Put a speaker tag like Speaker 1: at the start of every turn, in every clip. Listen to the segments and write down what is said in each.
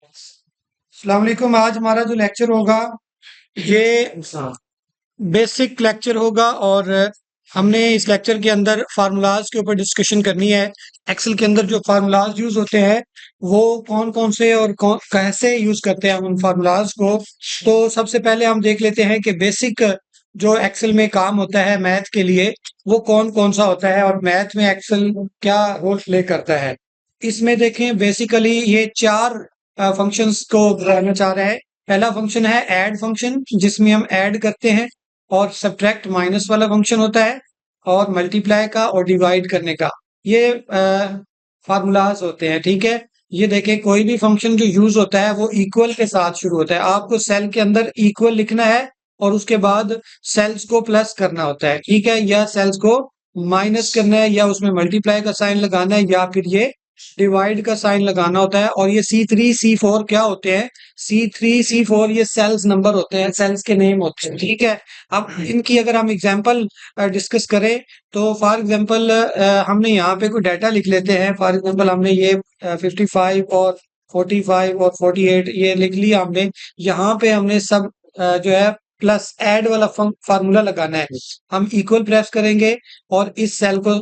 Speaker 1: अस्सलाम वालेकुम। आज हमारा जो लेक्चर होगा ये बेसिक लेक्चर होगा और हमने इस लेक्चर के अंदर फार्मूलाज के ऊपर डिस्कशन करनी है। एक्सेल के अंदर जो फार्मूलाज यूज होते हैं वो कौन कौन से और कैसे यूज करते हैं हम उन फार्मूलाज को। तो सबसे पहले हम देख लेते हैं कि बेसिक जो एक्सेल में काम होता है मैथ के लिए वो कौन कौन सा होता है और मैथ में एक्सेल क्या रोल प्ले करता है। इसमें देखें बेसिकली ये चार फंक्शंस को बताना चाह रहे हैं। पहला फंक्शन है ऐड फंक्शन जिसमें हम ऐड करते हैं, और सब्ट्रैक्ट माइनस वाला फंक्शन होता है, और मल्टीप्लाई का और डिवाइड करने का ये फार्मूलाज होते हैं। ठीक है, ये देखें कोई भी फंक्शन जो यूज होता है वो इक्वल के साथ शुरू होता है। आपको सेल के अंदर इक्वल लिखना है और उसके बाद सेल्स को प्लस करना होता है। ठीक है, या सेल्स को माइनस करना है, या उसमें मल्टीप्लाई का साइन लगाना है, या फिर ये डिवाइड का साइन लगाना होता है। और ये C3 C4 क्या होते हैं? C3 C4 ये सेल्स नंबर होते हैं, सेल्स के नेम होते हैं। ठीक है, अब इनकी अगर हम एग्जांपल डिस्कस करें तो फॉर एग्जांपल हमने यहाँ पे कोई डाटा लिख लेते हैं। फॉर एग्जांपल हमने ये 55 और 45 और 48 ये लिख लिया हमने। यहाँ पे हमने सब जो है प्लस ऐड वाला फार्मूला लगाना है। हम इक्वल प्रेस करेंगे और इस सेल को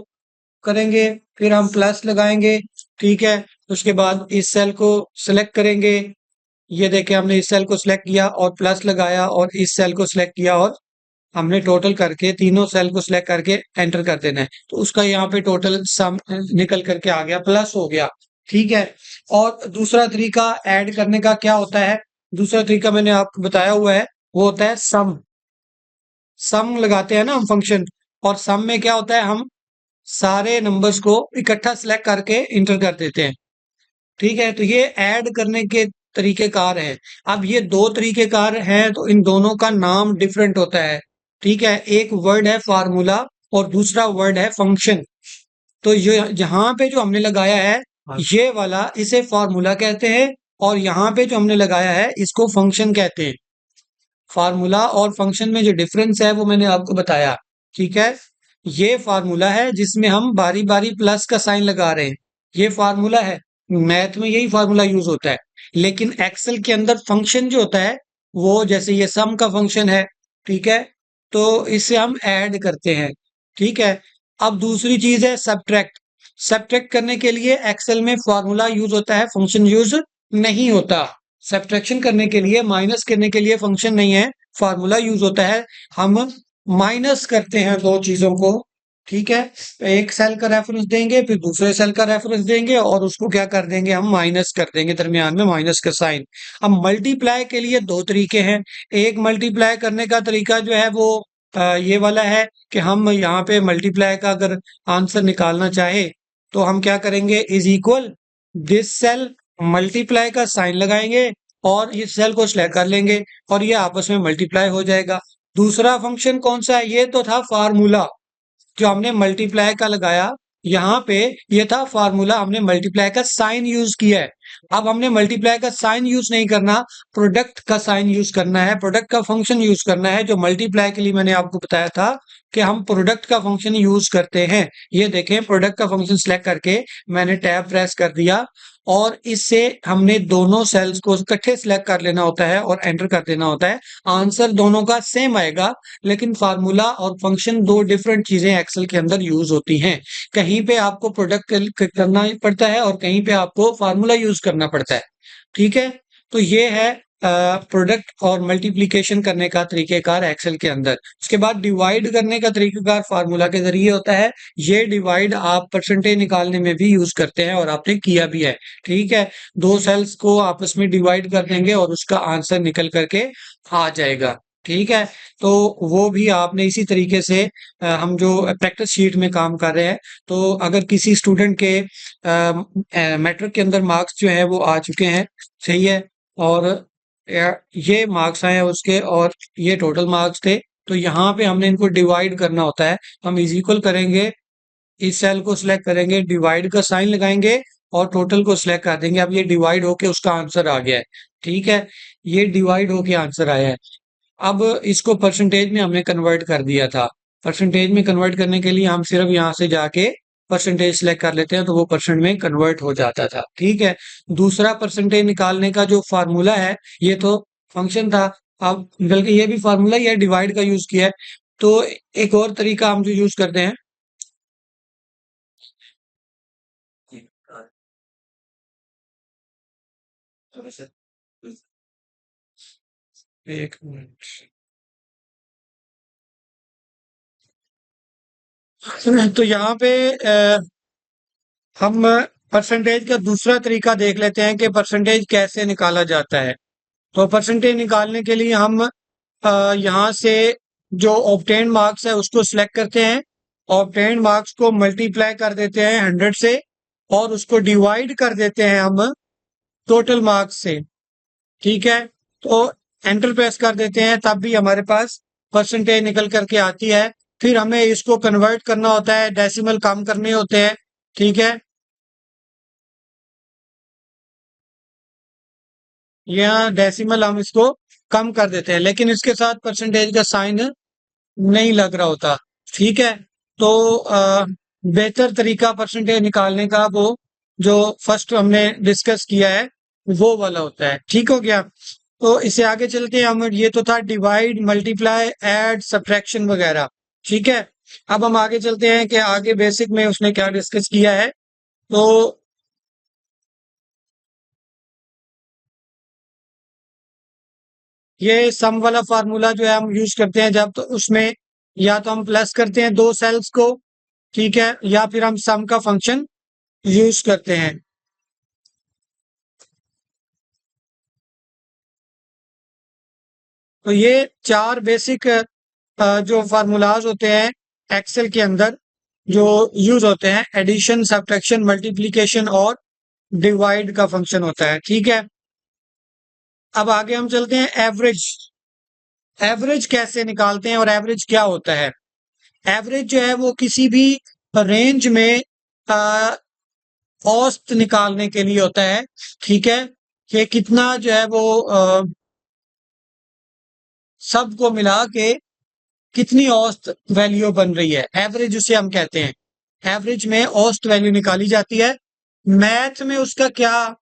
Speaker 1: करेंगे, फिर हम प्लस लगाएंगे। ठीक है, उसके बाद इस सेल को सिलेक्ट करेंगे। ये देखें हमने इस सेल को सिलेक्ट किया और प्लस लगाया, और इस सेल को सिलेक्ट किया और हमने टोटल करके तीनों सेल को सिलेक्ट करके एंटर कर देना है। तो उसका यहाँ पे टोटल सम निकल करके आ गया, प्लस हो गया। ठीक है, और दूसरा तरीका ऐड करने का क्या होता है? दूसरा तरीका मैंने आपको बताया हुआ है, वो होता है सम। सम लगाते हैं ना हम फंक्शन, और सम में क्या होता है, हम सारे नंबर्स को इकट्ठा सिलेक्ट करके इंटर कर देते हैं। ठीक है, तो ये ऐड करने के तरीकेकार है। अब ये दो तरीकेकार हैं तो इन दोनों का नाम डिफरेंट होता है। ठीक है, एक वर्ड है फार्मूला और दूसरा वर्ड है फंक्शन। तो ये यहाँ पे जो हमने लगाया है ये वाला, इसे फार्मूला कहते हैं, और यहाँ पे जो हमने लगाया है इसको फंक्शन कहते हैं। फार्मूला और फंक्शन में जो डिफरेंस है वो मैंने आपको बताया। ठीक है, ये फार्मूला है जिसमें हम बारी बारी प्लस का साइन लगा रहे हैं, ये फार्मूला है। मैथ में यही फार्मूला यूज होता है। लेकिन एक्सेल के अंदर फंक्शन जो होता है वो, जैसे ये सम का फंक्शन है, ठीक है, तो इसे हम ऐड करते हैं। ठीक है, अब दूसरी चीज है सब्ट्रैक्ट। सब्ट्रैक्ट करने के लिए एक्सेल में फार्मूला यूज होता है, फंक्शन यूज नहीं होता। सब्ट्रैक्शन करने के लिए, माइनस करने के लिए फंक्शन नहीं है, फार्मूला यूज होता है। हम माइनस करते हैं दो चीजों को। ठीक है, एक सेल का रेफरेंस देंगे, फिर दूसरे सेल का रेफरेंस देंगे, और उसको क्या कर देंगे, हम माइनस कर देंगे, दरमियान में माइनस का साइन। अब मल्टीप्लाई के लिए दो तरीके हैं। एक मल्टीप्लाई करने का तरीका जो है वो ये वाला है कि हम यहाँ पे मल्टीप्लाई का अगर आंसर निकालना चाहे तो हम क्या करेंगे, is equal this cell, multiply का साइन लगाएंगे और इस सेल को सिलेक्ट कर लेंगे और ये आपस में मल्टीप्लाई हो जाएगा। दूसरा फंक्शन कौन सा है? ये तो था फार्मूला जो हमने मल्टीप्लाई का लगाया। यहाँ पे ये था फार्मूला, हमने मल्टीप्लाई का साइन यूज किया है। अब हमने मल्टीप्लाई का साइन यूज नहीं करना, प्रोडक्ट का साइन यूज करना है, प्रोडक्ट का फंक्शन यूज करना है। जो मल्टीप्लाई के लिए मैंने आपको बताया था कि हम प्रोडक्ट का फंक्शन यूज करते हैं। ये देखें, प्रोडक्ट का फंक्शन सिलेक्ट करके मैंने टैब प्रेस कर दिया, और इससे हमने दोनों सेल्स को इकट्ठे सिलेक्ट कर लेना होता है और एंटर कर देना होता है। आंसर दोनों का सेम आएगा, लेकिन फार्मूला और फंक्शन दो डिफरेंट चीजें एक्सेल के अंदर यूज होती हैं। कहीं पे आपको प्रोडक्ट करना पड़ता है और कहीं पे आपको फार्मूला यूज करना पड़ता है। ठीक है, तो ये है प्रोडक्ट और मल्टीप्लिकेशन करने का तरीकेकार एक्सेल के अंदर। उसके बाद डिवाइड करने का तरीकेकार फार्मूला के जरिए होता है। ये डिवाइड आप परसेंटेज निकालने में भी यूज करते हैं और आपने किया भी है। ठीक है, दो सेल्स को आपस में डिवाइड कर देंगे और उसका आंसर निकल करके आ जाएगा। ठीक है, तो वो भी आपने इसी तरीके से हम जो प्रैक्टिस शीट में काम कर रहे हैं, तो अगर किसी स्टूडेंट के मैट्रिक के अंदर मार्क्स जो है वो आ चुके हैं, सही है, और ये मार्क्स आए हैं उसके, और ये टोटल मार्क्स थे, तो यहाँ पे हमने इनको डिवाइड करना होता है। हम इज इक्वल करेंगे, इस सेल को सिलेक्ट करेंगे, डिवाइड का साइन लगाएंगे और टोटल को सिलेक्ट कर देंगे। अब ये डिवाइड होके उसका आंसर आ गया है। ठीक है, ये डिवाइड होके आंसर आया है। अब इसको परसेंटेज में हमने कन्वर्ट कर दिया था। परसेंटेज में कन्वर्ट करने के लिए हम सिर्फ यहाँ से जाके परसेंटेज सेलेक्ट कर लेते हैं तो वो परसेंट में कन्वर्ट हो जाता था। ठीक है, दूसरा परसेंटेज निकालने का जो फार्मूला है, ये तो फंक्शन था। अब बल्कि ये भी फार्मूला ही है, डिवाइड का यूज किया है। तो एक और तरीका हम जो यूज करते हैं, एक मिनट, तो यहाँ पे हम परसेंटेज का दूसरा तरीका देख लेते हैं कि परसेंटेज कैसे निकाला जाता है। तो परसेंटेज निकालने के लिए हम यहाँ से जो ऑब्टेन्ड मार्क्स है उसको सिलेक्ट करते हैं। ऑब्टेन्ड मार्क्स को मल्टीप्लाई कर देते हैं 100 से, और उसको डिवाइड कर देते हैं हम टोटल मार्क्स से। ठीक है, तो एंटर प्रेस कर देते हैं, तब भी हमारे पास परसेंटेज निकल करके आती है। फिर हमें इसको कन्वर्ट करना होता है, डेसिमल कम करने होते हैं। ठीक है, यहाँ डेसिमल हम इसको कम कर देते हैं, लेकिन इसके साथ परसेंटेज का साइन नहीं लग रहा होता। ठीक है, तो बेहतर तरीका परसेंटेज निकालने का वो जो फर्स्ट हमने डिस्कस किया है वो वाला होता है। ठीक हो गया, तो इसे आगे चलते हैं हम। ये तो था डिवाइड, मल्टीप्लाई, ऐड, सब्ट्रैक्शन वगैरह। ठीक है, अब हम आगे चलते हैं कि आगे बेसिक में उसने क्या डिस्कस किया है। तो ये सम वाला फार्मूला जो है हम यूज करते हैं जब, तो उसमें या तो हम प्लस करते हैं दो सेल्स को, ठीक है, या फिर हम सम का फंक्शन यूज करते हैं। तो ये चार बेसिक जो फार्मूलाज होते हैं एक्सेल के अंदर जो यूज होते हैं, एडिशन, सब्ट्रैक्शन, मल्टीप्लिकेशन और डिवाइड का फंक्शन होता है। ठीक है, अब आगे हम चलते हैं एवरेज। एवरेज कैसे निकालते हैं और एवरेज क्या होता है? एवरेज जो है वो किसी भी रेंज में औसत निकालने के लिए होता है। ठीक है, कि कितना जो है वो सबको मिला के कितनी औसत वैल्यू बन रही है, एवरेज उसे हम कहते हैं। एवरेज में औसत वैल्यू निकाली जाती है। मैथ में उसका क्या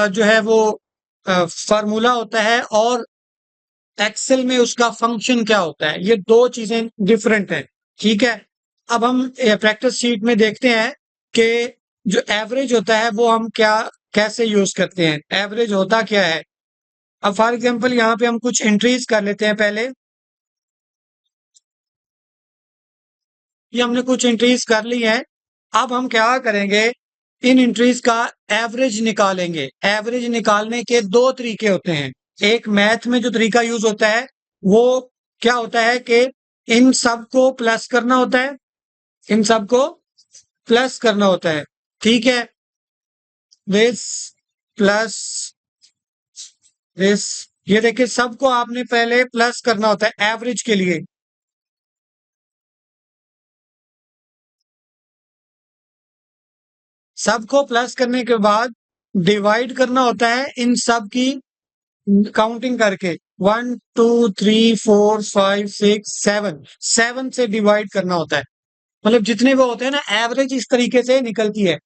Speaker 1: जो है वो फार्मूला होता है, और एक्सेल में उसका फंक्शन क्या होता है, ये दो चीजें डिफरेंट हैं। ठीक है, अब हम प्रैक्टिस शीट में देखते हैं कि जो एवरेज होता है वो हम क्या कैसे यूज करते हैं, एवरेज होता क्या है। अब फॉर एग्जांपल यहाँ पे हम कुछ एंट्रीज कर लेते हैं पहले। ये हमने कुछ एंट्रीज कर ली है। अब हम क्या करेंगे, इन एंट्रीज का एवरेज निकालेंगे। एवरेज निकालने के दो तरीके होते हैं। एक मैथ में जो तरीका यूज होता है वो क्या होता है कि इन सब को प्लस करना होता है, इन सब को प्लस करना होता है। ठीक है, दिस प्लस दिस, ये देखिए सबको आपने पहले प्लस करना होता है एवरेज के लिए। सबको प्लस करने के बाद डिवाइड करना होता है इन सब की काउंटिंग करके। 1 2 3 4 5 6 7, 7 से डिवाइड करना होता है। मतलब जितने वो होते हैं ना, एवरेज इस तरीके से निकलती है।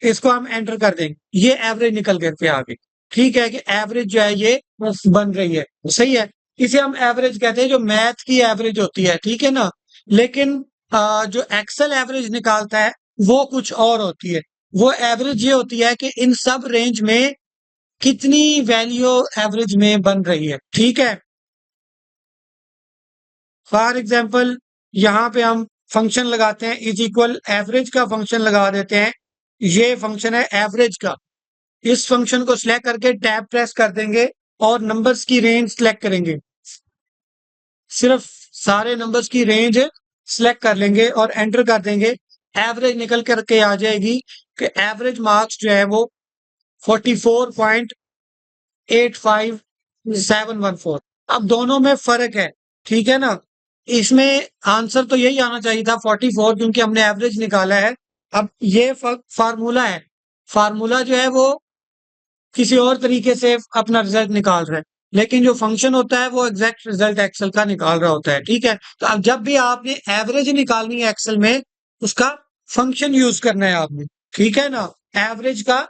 Speaker 1: इसको हम एंटर कर देंगे, ये एवरेज निकल करके आ गई। ठीक है, कि एवरेज जो है ये बन रही है, सही है। इसे हम एवरेज कहते हैं, जो मैथ की एवरेज होती है। ठीक है ना, लेकिन जो एक्सेल एवरेज निकालता है वो कुछ और होती है। वो एवरेज ये होती है कि इन सब रेंज में कितनी वैल्यू एवरेज में बन रही है। ठीक है, फॉर एग्जाम्पल यहाँ पे हम फंक्शन लगाते हैं, इज इक्वल एवरेज का फंक्शन लगा देते हैं। ये फंक्शन है एवरेज का। इस फंक्शन को सिलेक्ट करके टैब प्रेस कर देंगे और नंबर्स की रेंज सिलेक्ट करेंगे। सिर्फ सारे नंबर्स की रेंज सिलेक्ट कर लेंगे और एंटर कर देंगे। एवरेज निकल करके आ जाएगी कि एवरेज मार्क्स जो है वो 44.85714। अब दोनों में फर्क है। ठीक है ना, इसमें आंसर तो यही आना चाहिए था 44, क्योंकि हमने एवरेज निकाला है। अब ये फार्मूला है, फार्मूला जो है वो किसी और तरीके से अपना रिजल्ट निकाल रहा है, लेकिन जो फंक्शन होता है वो एग्जैक्ट रिजल्ट एक्सेल का निकाल रहा होता है। ठीक है, तो अब जब भी आपने एवरेज निकालनी है एक्सेल में, उसका फंक्शन यूज करना है आपने, ठीक है ना। एवरेज का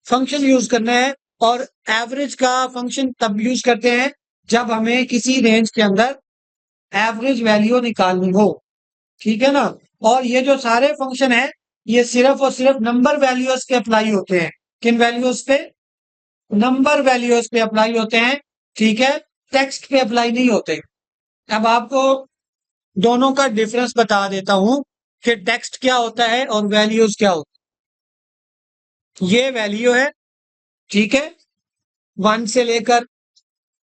Speaker 1: फंक्शन यूज करना है, और एवरेज का फंक्शन तब यूज करते हैं जब हमें किसी रेंज के अंदर एवरेज वैल्यू निकालनी हो, ठीक है ना। और ये जो सारे फंक्शन है, ये सिर्फ और सिर्फ नंबर वैल्यूज पे अप्लाई होते हैं। किन वैल्यूज पे? नंबर वैल्यूज पे अप्लाई होते हैं, ठीक है। टेक्स्ट पे अप्लाई नहीं होते। अब आपको दोनों का डिफरेंस बता देता हूं कि टेक्स्ट क्या होता है और वैल्यूज क्या होता है। ये वैल्यू है, ठीक है। 1 से लेकर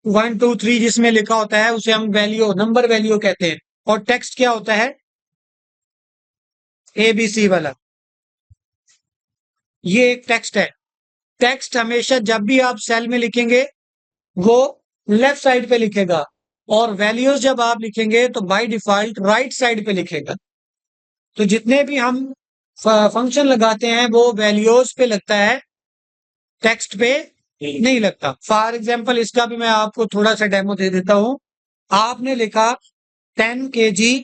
Speaker 1: 1 2 3 जिसमें लिखा होता है उसे हम वैल्यू, नंबर वैल्यू कहते हैं। और टेक्स्ट क्या होता है? ABC वाला, ये एक टेक्स्ट है। टेक्स्ट हमेशा जब भी आप सेल में लिखेंगे वो लेफ्ट साइड पे लिखेगा, और वैल्यूज जब आप लिखेंगे तो बाय डिफॉल्ट राइट साइड पे लिखेगा। तो जितने भी हम फंक्शन लगाते हैं वो वैल्यूज पे लगता है, टेक्स्ट पे नहीं लगता। फॉर एग्जाम्पल इसका भी मैं आपको थोड़ा सा डेमो दे देता हूं। आपने लिखा 10 kg,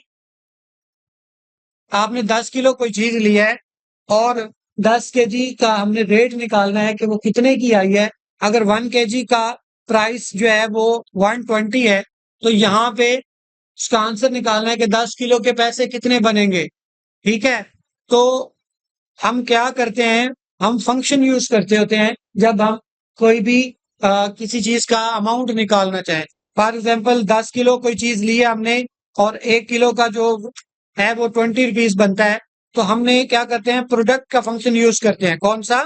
Speaker 1: आपने 10 किलो कोई चीज ली है, और 10 kg का हमने रेट निकालना है कि वो कितने की आई है। अगर 1 kg का प्राइस जो है वो 120 है, तो यहाँ पे उसका आंसर निकालना है कि 10 किलो के पैसे कितने बनेंगे, ठीक है। तो हम क्या करते हैं, हम फंक्शन यूज करते होते हैं जब हम कोई भी किसी चीज का अमाउंट निकालना चाहें। फॉर एग्जाम्पल 10 किलो कोई चीज ली है हमने, और 1 किलो का जो है वो 20 रुपीज बनता है। तो हमने क्या करते हैं, प्रोडक्ट का फंक्शन यूज करते हैं। कौन सा?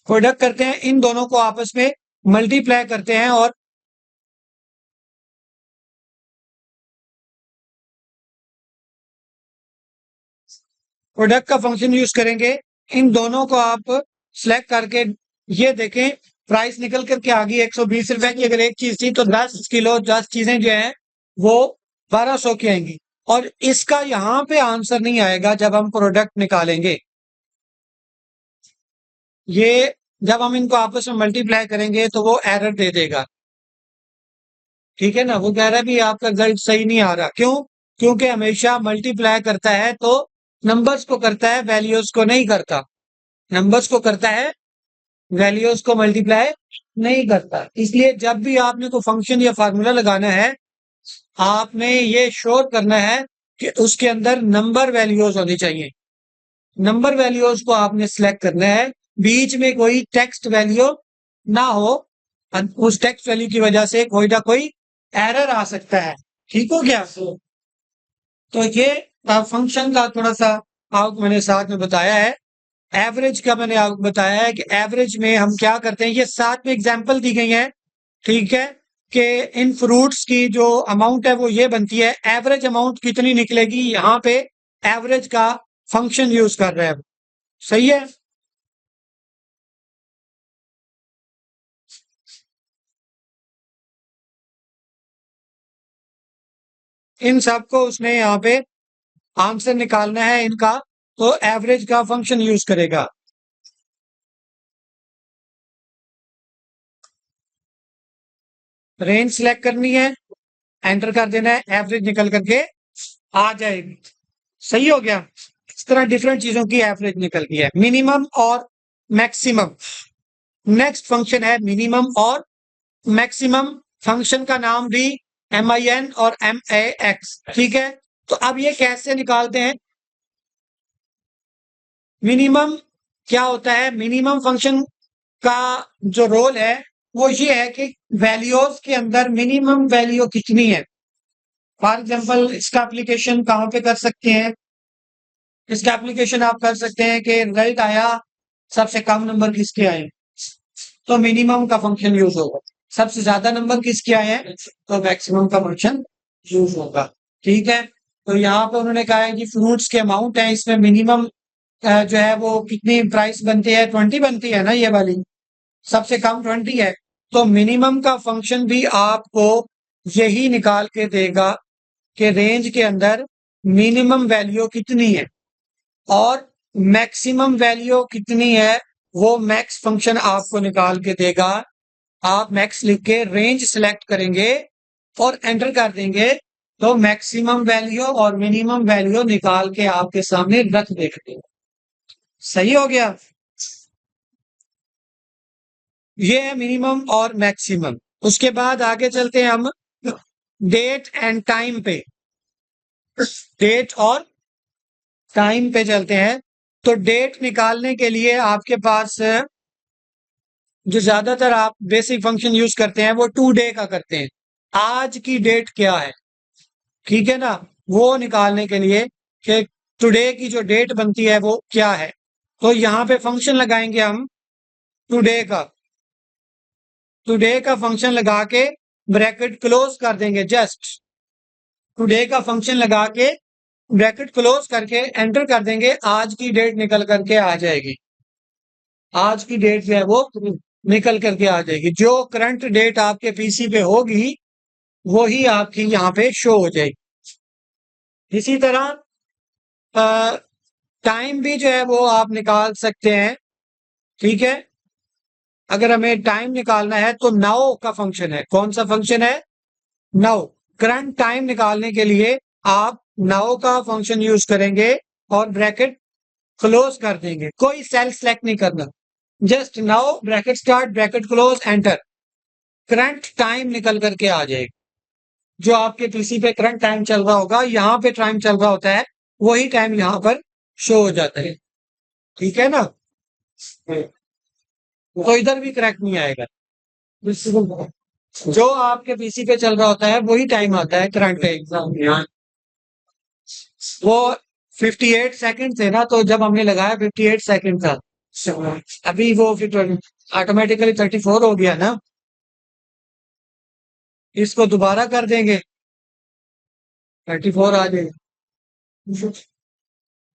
Speaker 1: प्रोडक्ट करते हैं, इन दोनों को आपस में मल्टीप्लाई करते हैं, और प्रोडक्ट का फंक्शन यूज करेंगे। इन दोनों को आप सिलेक्ट करके, ये देखें प्राइस निकल करके आ गई 120 रुपए की। अगर एक चीज थी तो 10 किलो 10 चीजें जो है वो 1200 की आएंगी। और इसका यहां पे आंसर नहीं आएगा जब हम प्रोडक्ट निकालेंगे। ये जब हम इनको आपस में मल्टीप्लाई करेंगे तो वो एरर दे देगा, ठीक है ना। वो कह रहा है भी आपका रिजल्ट सही नहीं आ रहा। क्यों? क्योंकि हमेशा मल्टीप्लाई करता है तो नंबर्स को करता है, वैल्यूज को नहीं करता। नंबर्स को करता है, वैल्यूज को मल्टीप्लाई नहीं करता। इसलिए जब भी आपने कोई फंक्शन या फार्मूला लगाना है, आपने ये श्योर करना है कि उसके अंदर नंबर वैल्यूज होनी चाहिए। नंबर वैल्यूज को आपने सिलेक्ट करना है, बीच में कोई टेक्स्ट वैल्यू ना हो। उस टेक्स्ट वैल्यू की वजह से कोई ना कोई एरर आ सकता है, ठीक हो गया। तो ये फंक्शन का थोड़ा सा आपको मैंने साथ में बताया है। एवरेज का मैंने आपको बताया है कि एवरेज में हम क्या करते हैं, ये साथ में एग्जांपल दी गई है, ठीक है। कि इन फ्रूट्स की जो अमाउंट है वो ये बनती है, एवरेज अमाउंट कितनी निकलेगी, यहाँ पे एवरेज का फंक्शन यूज कर रहे हैं। सही है। इन सबको उसने यहाँ पे आंसर निकालना है इनका, तो एवरेज का फंक्शन यूज करेगा। रेंज सिलेक्ट करनी है, एंटर कर देना है, एवरेज निकल करके आ जाएगी। सही हो गया। इस तरह डिफरेंट चीजों की एवरेज निकलती है, मिनिमम और मैक्सिमम। नेक्स्ट फंक्शन है मिनिमम और मैक्सिमम। फंक्शन का नाम भी MIN और MAX, ठीक है। तो अब ये कैसे निकालते हैं? मिनिमम क्या होता है? मिनिमम फंक्शन का जो रोल है वो ये है कि वैल्यूज के अंदर मिनिमम वैल्यू कितनी है। फॉर एग्जांपल इसका एप्लीकेशन कहाँ पे कर सकते हैं? इसका एप्लीकेशन आप कर सकते हैं कि रिजल्ट आया, सबसे कम नंबर किसके आए, तो मिनिमम का फंक्शन यूज होगा। सबसे ज्यादा नंबर किसके आए हैं, तो मैक्सिमम का फंक्शन यूज होगा, ठीक है। तो यहाँ पे उन्होंने कहा है कि फ्रूट्स के अमाउंट है, इसमें मिनिमम जो है वो कितनी प्राइस बनती है, 20 बनती है ना ये वाली, सबसे कम 20 है। तो मिनिमम का फंक्शन भी आपको यही निकाल के देगा कि रेंज के अंदर मिनिमम वैल्यू कितनी है और मैक्सिमम वैल्यू कितनी है। वो मैक्स फंक्शन आपको निकाल के देगा। आप मैक्स लिख के रेंज सिलेक्ट करेंगे और एंटर कर देंगे, तो मैक्सिमम वैल्यू और मिनिमम वैल्यू निकाल के आपके सामने रख देते हो। सही हो गया। ये है मिनिमम और मैक्सिमम। उसके बाद आगे चलते हैं हम डेट एंड टाइम पे। डेट और टाइम पे चलते हैं। तो डेट निकालने के लिए आपके पास जो ज्यादातर आप बेसिक फंक्शन यूज करते हैं वो टू डे का करते हैं। आज की डेट क्या है, ठीक है ना, वो निकालने के लिए कि टुडे की जो डेट बनती है वो क्या है। तो यहाँ पे फंक्शन लगाएंगे हम टुडे का। टुडे का फंक्शन लगा के ब्रैकेट क्लोज कर देंगे। जस्ट टुडे का फंक्शन लगा के ब्रैकेट क्लोज करके एंटर कर देंगे, आज की डेट निकल करके आ जाएगी। आज की डेट जो है वो निकल करके आ जाएगी। जो करंट डेट आपके पीसी पे होगी वही आपकी यहाँ पे शो हो जाएगी। इसी तरह टाइम भी जो है वो आप निकाल सकते हैं, ठीक है। अगर हमें टाइम निकालना है तो नाउ का फंक्शन है। कौन सा फंक्शन है? नाउ। करंट टाइम निकालने के लिए आप नाउ का फंक्शन यूज करेंगे और ब्रैकेट क्लोज कर देंगे। कोई सेल सेलेक्ट नहीं करना, just now bracket start bracket close enter. Current time निकल करके आ जाएगा। जो आपके पीसी पे करंट टाइम चल रहा होगा, यहाँ पे टाइम चल रहा होता है, वही टाइम यहाँ पर शो हो जाता है, ठीक है ना। तो इधर भी करेक्ट नहीं आएगा। जो आपके पीसी पे चल रहा होता है वही टाइम आता है करंट टाइम। वो 58 सेकंड थे ना, तो जब हमने लगाया 58 सेकंड था। अभी वो फिर ऑटोमेटिकली 34 हो गया ना। इसको दोबारा कर देंगे, 34 आ जाएगा,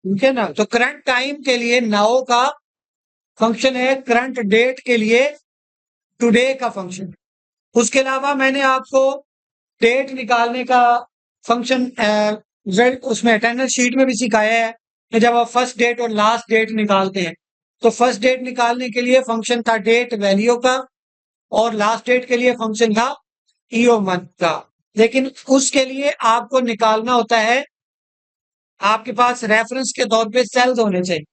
Speaker 1: ठीक है ना। तो करंट टाइम के लिए नाउ का फंक्शन है, करंट डेट के लिए टुडे का फंक्शन। उसके अलावा मैंने आपको डेट निकालने का फंक्शन उसमें अटेंडेंस शीट में भी सिखाया है कि जब आप फर्स्ट डेट और लास्ट डेट निकालते हैं तो फर्स्ट डेट निकालने के लिए फंक्शन था डेट वैल्यू का, और लास्ट डेट के लिए फंक्शन था ईओ मंथ का। लेकिन उसके लिए आपको निकालना होता है, आपके पास रेफरेंस के तौर पे सेल्स होने चाहिए,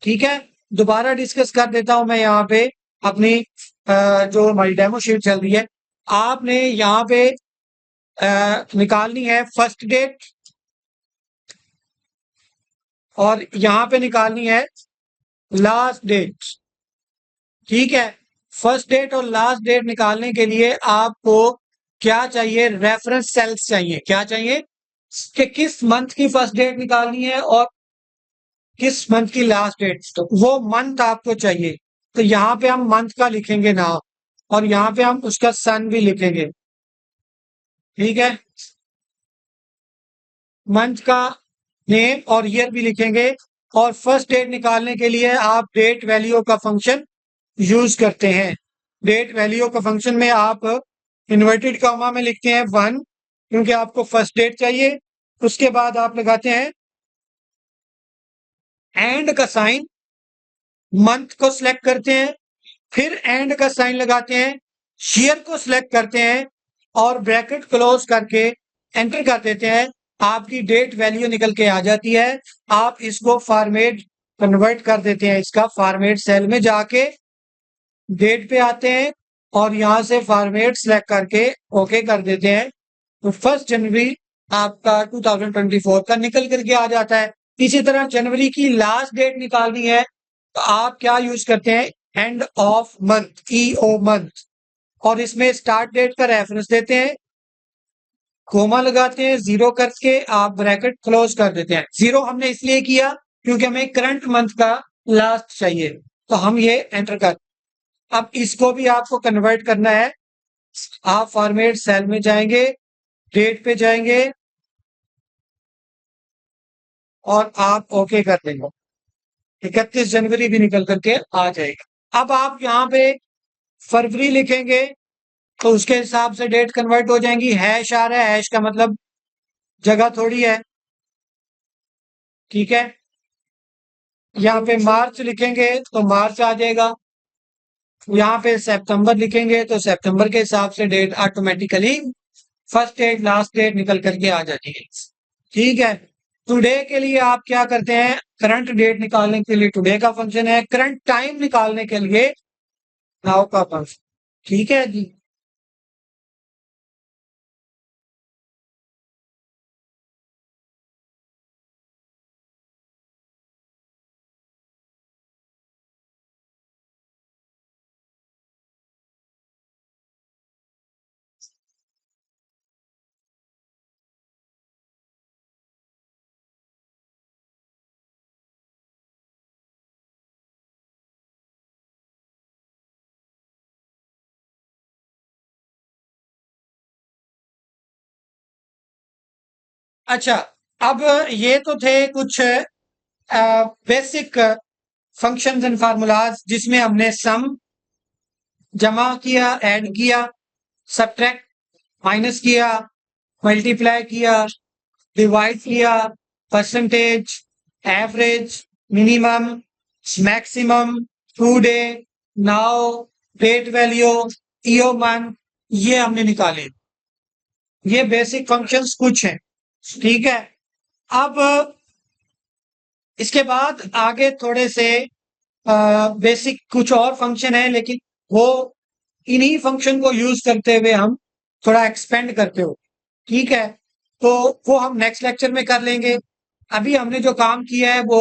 Speaker 1: ठीक है। दोबारा डिस्कस कर देता हूं मैं यहाँ पे अपनी जो हमारी डेमो शीट चल रही है। आपने यहाँ पे निकालनी है फर्स्ट डेट और यहाँ पे निकालनी है लास्ट डेट, ठीक है। फर्स्ट डेट और लास्ट डेट निकालने के लिए आपको क्या चाहिए? रेफरेंस सेल्स चाहिए। क्या चाहिए? कि किस मंथ की फर्स्ट डेट निकालनी है और किस मंथ की लास्ट डेट, तो वो मंथ आपको चाहिए। तो यहाँ पे हम मंथ का लिखेंगे नाम और यहाँ पे हम उसका सन भी लिखेंगे, ठीक है। मंथ का नेम और ईयर भी लिखेंगे। और फर्स्ट डेट निकालने के लिए आप डेट वैल्यू का फंक्शन यूज करते हैं। डेट वैल्यू का फंक्शन में आप इन्वर्टेड कॉमा में लिखते हैं 1, क्योंकि आपको फर्स्ट डेट चाहिए। उसके बाद आप लगाते हैं एंड का साइन, मंथ को सिलेक्ट करते हैं, फिर एंड का साइन लगाते हैं, ईयर को सिलेक्ट करते हैं और ब्रैकेट क्लोज करके एंटर कर देते हैं। आपकी डेट वैल्यू निकल के आ जाती है। आप इसको फॉर्मेट कन्वर्ट कर देते हैं, इसका फॉर्मेट सेल में जाके डेट पे आते हैं और यहां से फॉर्मेट सिलेक्ट करके ओके कर देते हैं। तो 1 जनवरी आपका 2024 का निकल करके आ जाता है। इसी तरह जनवरी की लास्ट डेट निकालनी है तो आप क्या यूज करते हैं? End of month, EO month, और इसमें स्टार्ट डेट का रेफरेंस देते हैं, कोमा लगाते हैं, जीरो करके आप ब्रैकेट क्लोज कर देते हैं। जीरो हमने इसलिए किया क्योंकि हमें करंट मंथ का लास्ट चाहिए, तो हम ये एंटर कर। अब इसको भी आपको कन्वर्ट करना है। आप फॉर्मेट सेल में जाएंगे, डेट पे जाएंगे और आप ओके कर देंगे। 31 जनवरी भी निकल करके आ जाएगा। अब आप यहाँ पे फरवरी लिखेंगे तो उसके हिसाब से डेट कन्वर्ट हो जाएंगी। हैश आ रहा है, हैश का मतलब जगह थोड़ी है, ठीक है। यहाँ पे मार्च लिखेंगे तो मार्च आ जाएगा। यहाँ पे सितंबर लिखेंगे तो सितंबर के हिसाब से date automatically first date last date निकल करके आ जाती है। ठीक है, टुडे के लिए आप क्या करते हैं, करंट डेट निकालने के लिए टुडे का फंक्शन है, करंट टाइम निकालने के लिए नाउ का फंक्शन। ठीक है जी। अच्छा, अब ये तो थे कुछ बेसिक फंक्शंस एंड फार्मूलाज जिसमें हमने सम जमा किया, ऐड किया, सब्ट्रैक्ट माइनस किया, मल्टीप्लाई किया, डिवाइड किया, percentage, average, minimum, maximum, today, now, date value, EO one, ये हमने निकाले। ये बेसिक फंक्शंस कुछ हैं। ठीक है, अब इसके बाद आगे थोड़े से बेसिक कुछ और फंक्शन है, लेकिन वो इन्हीं फंक्शन को यूज करते हुए हम थोड़ा एक्सपेंड करते हो। ठीक है, तो वो हम नेक्स्ट लेक्चर में कर लेंगे। अभी हमने जो काम किया है वो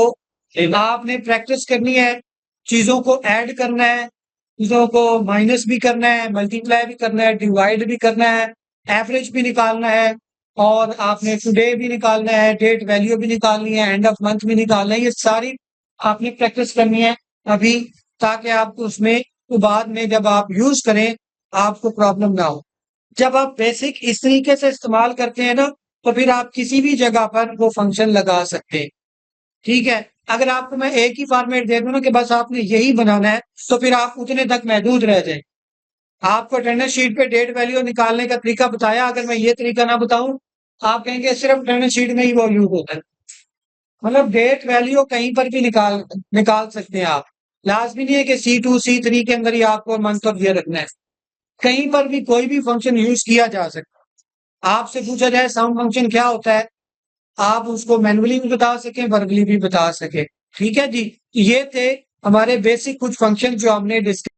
Speaker 1: आपने प्रैक्टिस करनी है, चीजों को ऐड करना है, चीजों को माइनस भी करना है, मल्टीप्लाई भी करना है, डिवाइड भी करना है, एवरेज भी निकालना है, और आपने टुडे भी निकालना है, डेट वैल्यू भी निकालनी है, एंड ऑफ मंथ भी निकालना है। ये सारी आपने प्रैक्टिस करनी है अभी, ताकि आपको उसमें तो बाद में जब आप यूज करें आपको प्रॉब्लम ना हो। जब आप बेसिक इस तरीके से इस्तेमाल करते हैं ना, तो फिर आप किसी भी जगह पर वो फंक्शन लगा सकते हैं। ठीक है, अगर आपको मैं एक ही फॉर्मेट दे दूं ना कि बस आपने यही बनाना है, तो फिर आप उतने तक महदूद रह जाए। आपको अटेंडेंस शीट पे डेट वैल्यू निकालने का तरीका बताया, अगर मैं ये तरीका ना बताऊं, आप कहेंगे सिर्फ अटेंडेंस शीट में ही वो यूज होता है। मतलब डेट वैल्यू कहीं पर भी निकाल निकाल सकते हैं आप। लाजमी नहीं है कि C2 C3 के अंदर ही आपको मंथ और ईयर रखना है। कहीं पर भी कोई भी फंक्शन यूज किया जा सकता है। आपसे पूछा जाए सम फंक्शन क्या होता है, आप उसको मैनुअली भी बता सकें, वर्बली भी बता सकें। ठीक है जी, ये थे हमारे बेसिक कुछ फंक्शन जो हमने डिस्कस